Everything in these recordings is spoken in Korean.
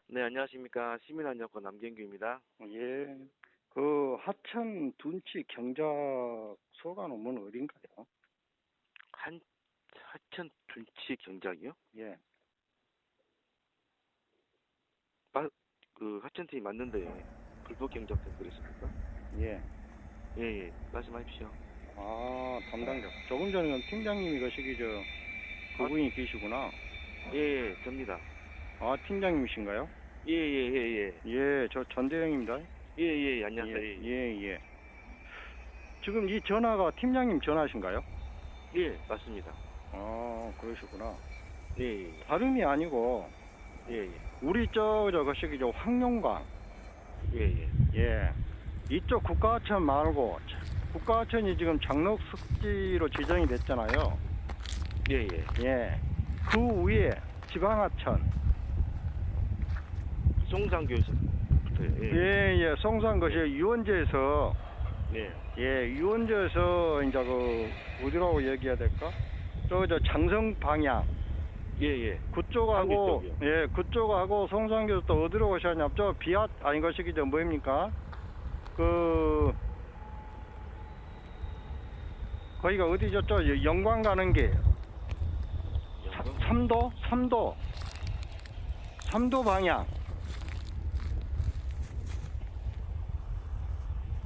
네, 안녕하십니까. 시민안전권 남경규입니다. 예. 그 하천 둔치 경작 소가 논문 어딘가요? 한, 하천 둔치 경작이요? 예. 하천팀이 맞는데, 불법 경작도 그랬습니까? 예. 예, 예, 말씀하십시오. 아, 담당자. 조금 전에 팀장님이 거시기 그분이 계시구나. 예, 예, 접니다. 아, 팀장님이신가요? 예, 예, 예, 예. 예, 저 전대영입니다. 예, 예, 안녕하세요. 예, 예, 예. 예, 예. 지금 이 전화가 팀장님 전화신가요? 예, 맞습니다. 아, 그러시구나. 예, 예, 다름이 아니고, 예, 예, 우리 거시기 황룡강. 예, 예. 예. 이쪽 국가하천 말고, 국가하천이 지금 장록습지로 지정이 됐잖아요. 예, 예. 예. 그 위에 지방하천. 송산교에서부터요. 예, 예, 예. 송산것이 유원지에서, 예. 예, 유원지에서 이제 어디라고 얘기해야 될까? 저 장성 방향. 예, 예. 그쪽하고, 방귀 쪽이요. 예, 그쪽하고 송산교에서 또 어디로 오셨냐? 저 비앗, 아니, 것이기 뭐입니까? 거기가 어디죠? 저 영광 가는 길. 영광? 삼도 방향.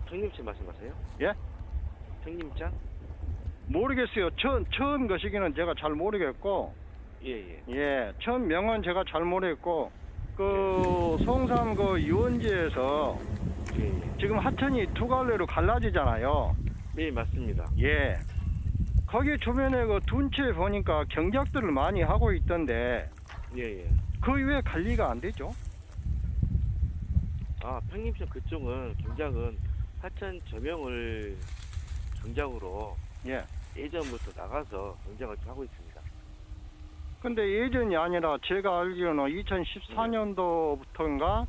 청림천 말씀하세요? 예? 청림천? 모르겠어요. 처음 거시기는 제가 잘 모르겠고, 예, 예. 예, 처음 명은 제가 잘 모르겠고, 송산 유원지에서 예, 예. 지금 하천이 두 갈래로 갈라지잖아요. 예, 맞습니다. 예. 거기 주변에 둔치에 보니까 경작들을 많이 하고 있던데, 예, 예. 그 왜 관리가 안 되죠? 평림천 그쪽은 경작은 하천 저명을 경작으로 예. 예전부터 나가서 경작을 하고 있습니다. 근데 예전이 아니라 제가 알기로는 2014년도부터인가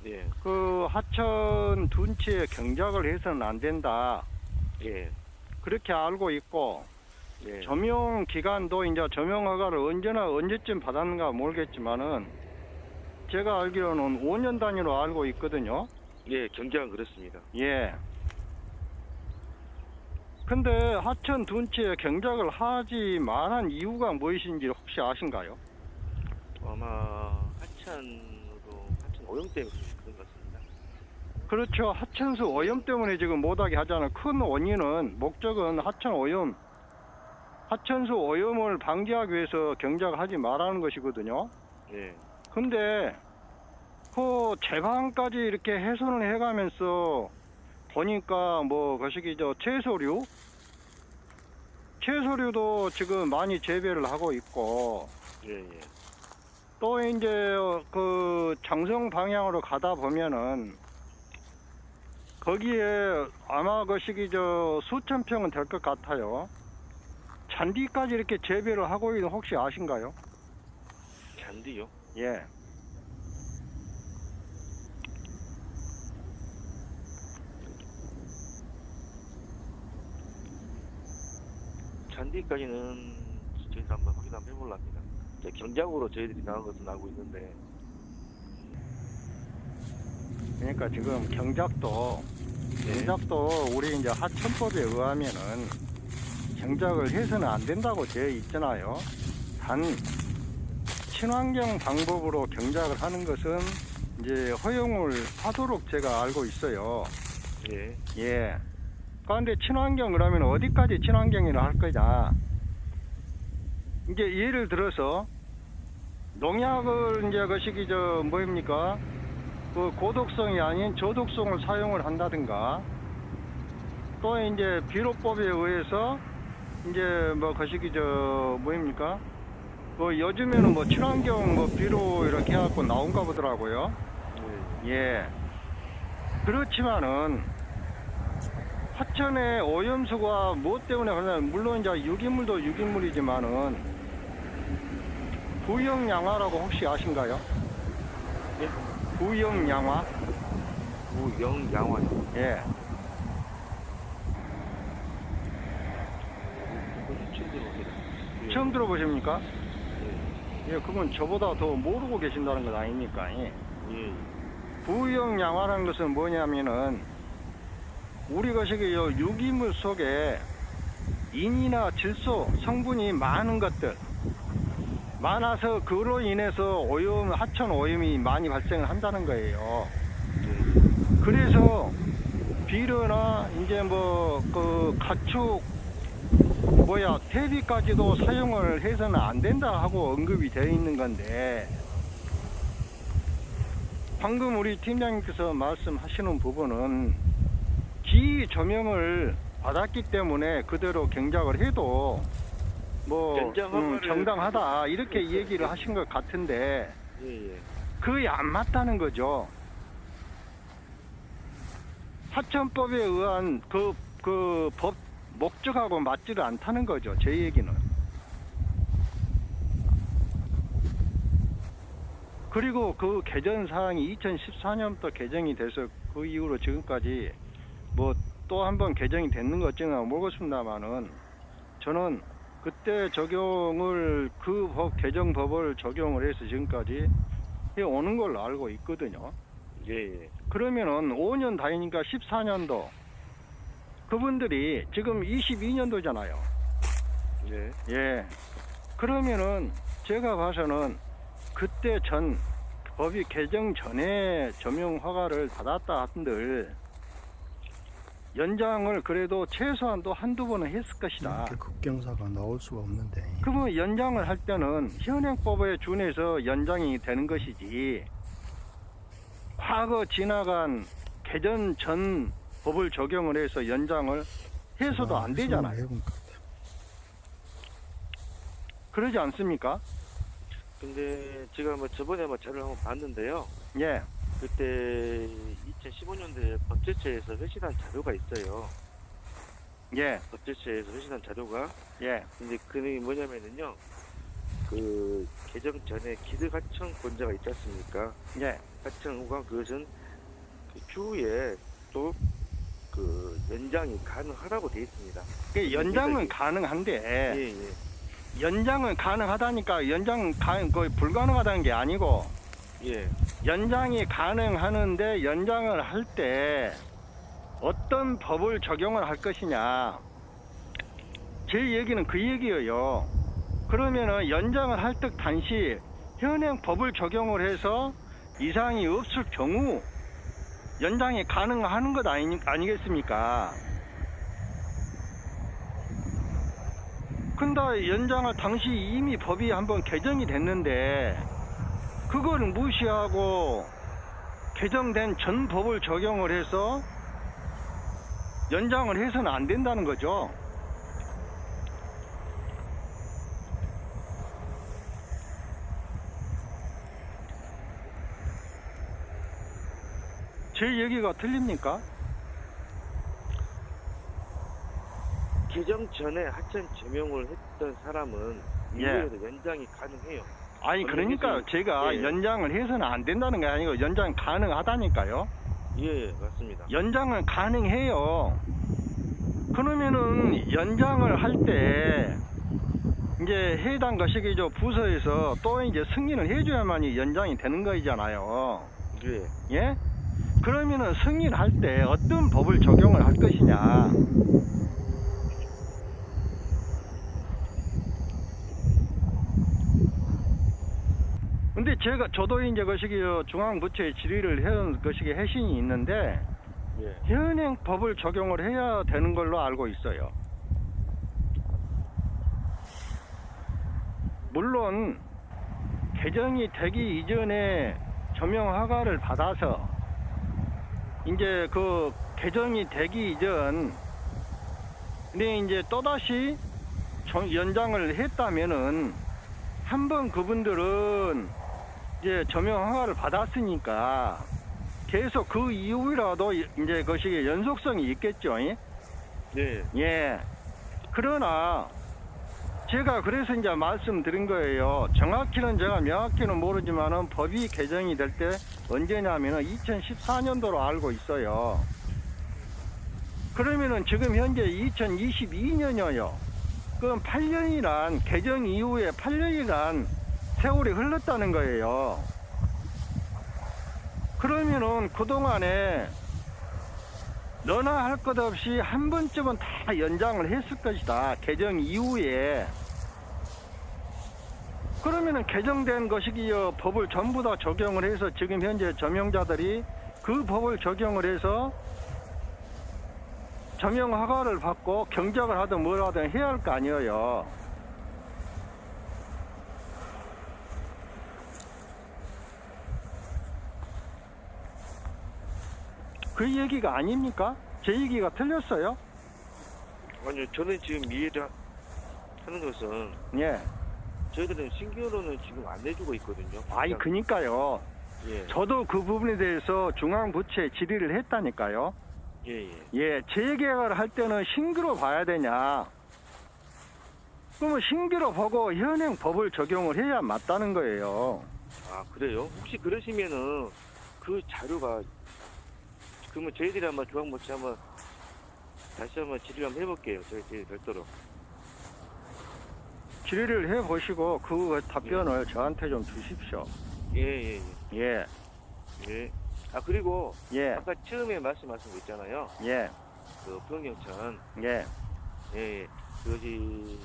예, 그 하천 둔치에 경작을 해서는 안 된다. 예, 그렇게 알고 있고, 예. 조명 기간도 이제 조명 허가를 언제쯤 받았는가 모르겠지만은 제가 알기로는 5년 단위로 알고 있거든요. 예, 경작은 그렇습니다. 예. 근데 하천 둔치에 경작을 하지 말한 이유가 무엇인지 혹시 아신가요? 아마 하천 오염 때문에 그런 것 같습니다. 그렇죠. 하천수 오염 때문에 지금 못하게 하잖아요. 큰 원인은, 목적은 하천수 오염을 방지하기 위해서 경작을 하지 말라는 것이거든요. 예, 근데 그 제방까지 이렇게 훼손을 해가면서 보니까 거시기 채소류도 지금 많이 재배를 하고 있고, 예, 예. 또 이제 그 장성 방향으로 가다 보면은 거기에 아마 거시기 수천 평은 될 것 같아요. 잔디까지 이렇게 재배를 하고 있는 혹시 아신가요? 잔디요? 예. 잔디까지는 저희도 한번 확인 한번 해보려 합니다. 경작으로 저희들이 나간 것은 알고 있는데, 그러니까 지금 경작도 우리 이제 하천법에 의하면은 경작을 해서는 안 된다고 되어 있잖아요. 단 친환경 방법으로 경작을 하는 것은 이제 허용을 하도록 제가 알고 있어요. 예, 예. 그런데 친환경 그러면 어디까지 친환경이라 할 거냐? 이제 예를 들어서 농약을 이제 거시기 뭐입니까? 그 고독성이 아닌 저독성을 사용을 한다든가, 또 이제 비료법에 의해서 이제 거시기 뭐입니까? 요즘에는 친환경 비료 이렇게 해갖고 나온가 보더라고요. 예. 예. 그렇지만은 하천의 오염수가 무엇 때문에 그러냐면, 물론 이제 유기물도 유기물이지만은 부영양화라고 혹시 아신가요? 예? 부영양화? 우영양화요. 예. 그것은 처음 들어봅니다. 처음 들어보십니까? 예. 예, 그건 저보다 더 모르고 계신다는 것 아닙니까? 예. 예. 부영양화라는 것은 뭐냐면은 우리 것이 요 유기물 속에 인이나 질소 성분이 많은 것들 많아서 그로 인해서 오염 하천 오염이 많이 발생을 한다는 거예요. 그래서 비료나 이제 뭐 그 가축 퇴비까지도 사용을 해서는 안 된다 하고 언급이 되어 있는 건데, 방금 우리 팀장님께서 말씀하시는 부분은 기 조명을 받았기 때문에 그대로 경작을 해도 뭐 정당하다 이렇게 얘기를 하신 것 같은데, 예. 그게 안 맞다는 거죠. 하천법에 의한 그 법 목적하고 맞지를 않다는 거죠, 제 얘기는. 그리고 그 개정 사항이 2014년부터 개정이 돼서 그 이후로 지금까지 뭐 또 한 번 개정이 됐는 것 어찌나 모르겠습니다만은, 저는 그때 적용을 그 법 개정법을 적용을 해서 지금까지 해 오는 걸로 알고 있거든요. 예. 그러면은 5년 다니니까 14년도 그분들이 지금 22년도잖아요. 예. 예. 그러면은 제가 봐서는 그때 전 법이 개정 전에 점용 허가를 받았다 한들 연장을 그래도 최소한도 한두 번은 했을 것이다. 이렇게 급경사가 나올 수가 없는데. 그러면 연장을 할 때는 현행법에 준해서 연장이 되는 것이지, 과거 지나간 개정 전 법을 적용을 해서 연장을 해서도 안 되잖아요. 그러지 않습니까? 근데 제가 뭐 저번에 자료를 한번 봤는데요. 예. 그때 2015년도에 법제처에서 회신한 자료가 있어요. 예. 법제처에서 회신한 자료가. 예. 근데 그 내용이 뭐냐면은요. 그 개정 전에 기득하청 권자가 있지 않습니까? 예. 하청 후가 그것은 그 추후에 또 그 연장이 가능하다고 되어 있습니다. 그 연장은 가능한데, 예. 연장은 가능하다니까 연장 거의 불가능하다는 게 아니고, 예. 연장이 가능하는데 연장을 할 때 어떤 법을 적용을 할 것이냐, 제 얘기는 그 얘기예요. 그러면은 연장을 할 때 단시 현행 법을 적용을 해서 이상이 없을 경우 연장이 가능한 것 아니겠습니까? 근데 연장을 당시 이미 법이 한번 개정이 됐는데 그걸 무시하고 개정된 전 법을 적용을 해서 연장을 해서는 안 된다는 거죠. 제 얘기가 틀립니까? 개정 전에 하천 점용을 했던 사람은 예. 이후에도 연장이 가능해요. 아니 그러니까 제가 예. 연장을 해서는 안 된다는 게 아니고 연장 가능하다니까요. 예, 맞습니다. 연장은 가능해요. 그러면은 연장을 할 때 이제 해당 거시기죠 부서에서 또 이제 승인을 해줘야만이 연장이 되는 거잖아요. 예. 예? 그러면은 승인할 때 어떤 법을 적용을 할 것이냐. 근데 저도 이제 거시기 중앙부처에 질의를 해온 거시기 해신이 있는데, 예. 현행 법을 적용을 해야 되는 걸로 알고 있어요. 물론 개정이 되기 이전에 점용 허가를 받아서 이제 그 개정이 되기 이전 근데 이제 또다시 연장을 했다면은 한번 그분들은 이제 점용 허가를 받았으니까 계속 그 이후라도 이제 그것이 연속성이 있겠죠. 예. 예. 그러나 제가 그래서 이제 말씀드린 거예요. 정확히는 제가 명확히는 모르지만은 법이 개정이 될 때 언제냐면은 2014년도로 알고 있어요. 그러면은 지금 현재 2022년이요. 그럼 8년이란 개정 이후에 8년이란 세월이 흘렀다는 거예요. 그러면은 그동안에 너나 할 것 없이 한 번쯤은 다 연장을 했을 것이다. 개정 이후에. 그러면은 개정된 것이기여 법을 전부 다 적용을 해서 지금 현재 점용자들이 그 법을 적용을 해서 점용 허가를 받고 경작을 하든 뭘 하든 해야 할 거 아니에요. 그 얘기가 아닙니까? 제 얘기가 틀렸어요? 아니요, 저는 지금 이해를 하는 것은 예. 저희들은 신규로는 지금 안 내주고 있거든요. 아이, 그니까요. 예, 저도 그 부분에 대해서 중앙부처에 질의를 했다니까요. 예, 예. 예, 재계약을 할 때는 신규로 봐야 되냐. 그러면 신규로 보고 현행 법을 적용을 해야 맞다는 거예요. 아, 그래요? 혹시 그러시면은 그 자료가 그러면 저희들이 한번 중앙부처 한번 다시 한번 질의 한번 해볼게요. 저희 별도로. 질의를 해보시고 그 답변을 저한테 좀 주십시오. 예, 예, 예. 예, 예. 아, 그리고 예, 아까 처음에 말씀하신 거 있잖아요. 예, 그 부영경천. 예. 예, 예. 그것이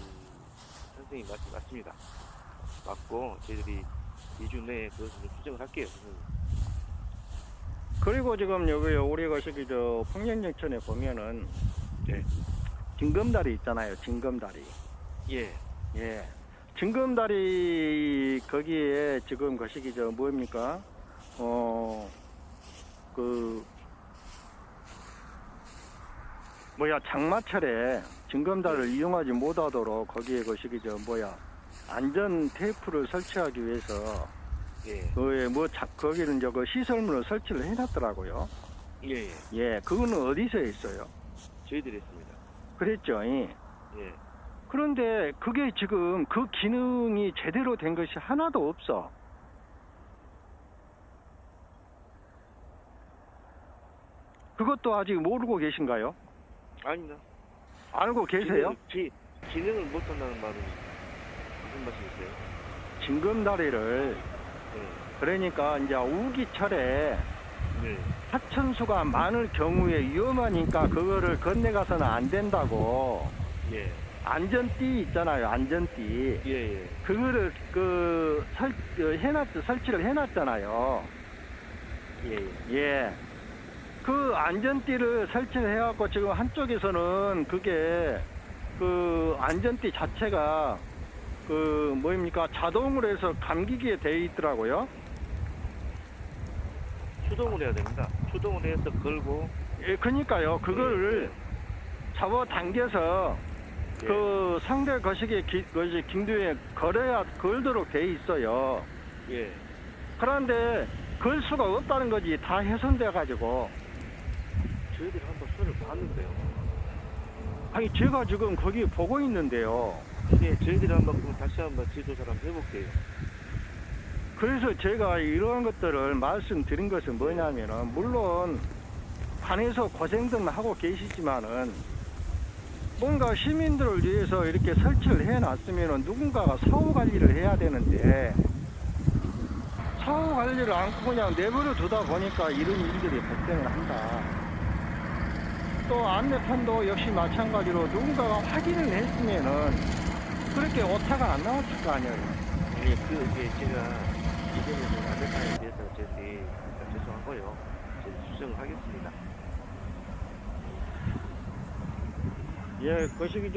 선생님 말씀 맞습니다. 맞고 저희들이 2주 내에 그것을 좀 수정을 할게요. 선생님. 그리고 지금 여기 우리 거시기 저 풍년정천에 보면은 네. 징검다리 있잖아요. 징검다리. 예, 예. 징검다리 거기에 지금 거시기 저 뭡니까? 장마철에 징검다리를 이용하지 못하도록 거기에 거시기 저 안전 테이프를 설치하기 위해서 예, 거기는 저거 시설물을 설치를 해놨더라고요. 예, 예. 예, 그거는 어디서 했어요? 저희들이 했습니다. 그랬죠. 예. 예, 그런데 그게 지금 그 기능이 제대로 된 것이 하나도 없어. 그것도 아직 모르고 계신가요? 아닙니다. 알고 계세요? 기능을 못한다는 말은 무슨 말씀이세요? 징검다리를 예, 그러니까 이제 우기철에 네, 하천수가 많을 경우에 위험하니까 그거를 건너가서는 안 된다고 예, 안전띠 있잖아요. 안전띠. 예, 예. 그거를 설치를 해놨잖아요. 예, 예. 예. 그 안전띠를 설치를 해갖고 지금 한쪽에서는 그게 그 안전띠 자체가 자동으로 해서 감기기에 돼 있더라고요. 추동을 해야 됩니다. 추동을 해서 걸고. 예, 그니까요. 그거를 잡아당겨서 예, 그 상대 거시기 긴두에 걸도록 돼 있어요. 예. 그런데 걸 수가 없다는 거지. 다 훼손돼 가지고. 저희들이 한번 손을 봤는데요. 아니 제가 지금 거기 보고 있는데요. 예, 저희들이 한번 그럼 다시 한번 지도사를 한번 해볼게요. 그래서 제가 이러한 것들을 말씀드린 것은 뭐냐면은 물론 관에서 고생들 하고 계시지만은 뭔가 시민들을 위해서 이렇게 설치를 해놨으면은 누군가가 사후 관리를 해야 되는데 사후 관리를 않고 그냥 내버려 두다 보니까 이런 일들이 발생을 한다. 또 안내판도 역시 마찬가지로 누군가가 확인을 했으면은 그렇게 오타가 안 나왔을 거 아니에요. 예, 그게 제가 이전에 안내판에 대해서 저희들이 죄송하고요. 저희 수정을 하겠습니다. 예, 거시기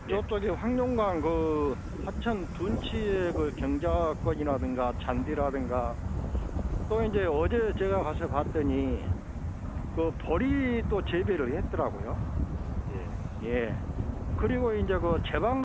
저쪽에 황룡강 그 하천 둔치의 그 경작권이라든가 잔디라든가 또 이제 어제 제가 가서 봤더니 그 보리 또 재배를 했더라고요. 예. 예. 그리고 이제 그 제방